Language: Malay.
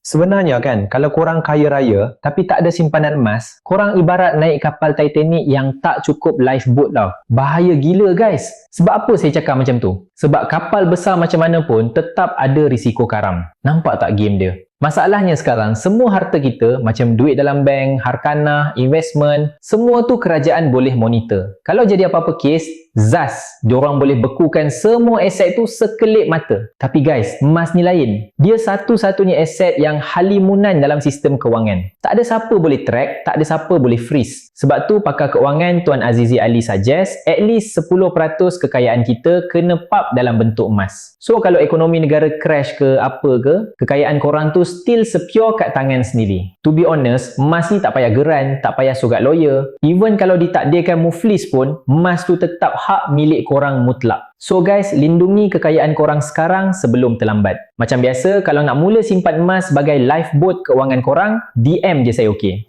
Sebenarnya kan, kalau korang kaya raya tapi tak ada simpanan emas, korang ibarat naik kapal Titanic yang tak cukup lifeboat tau. Bahaya gila guys. Sebab apa saya cakap macam tu? Sebab kapal besar macam mana pun tetap ada risiko karam. Nampak tak game dia? Masalahnya sekarang, semua harta kita macam duit dalam bank, hartanah, investment, semua tu kerajaan boleh monitor. Kalau jadi apa-apa kes, zas, diorang boleh bekukan semua aset tu sekelip mata. Tapi guys, emas ni lain. Dia satu-satunya aset yang halimunan dalam sistem kewangan. Tak ada siapa boleh track, tak ada siapa boleh freeze. Sebab tu pakar kewangan Tuan Azizi Ali suggest at least 10% kekayaan kita kena park dalam bentuk emas. So kalau ekonomi negara crash ke apa ke, kekayaan korang tu still secure kat tangan sendiri. To be honest, emas ni tak payah geran, tak payah sogat lawyer. Even kalau ditakdirkan muflis pun, emas tu tetap hak milik korang mutlak. So guys, lindungi kekayaan korang sekarang sebelum terlambat. Macam biasa, kalau nak mula simpan emas sebagai lifeboat kewangan korang, DM je saya okey.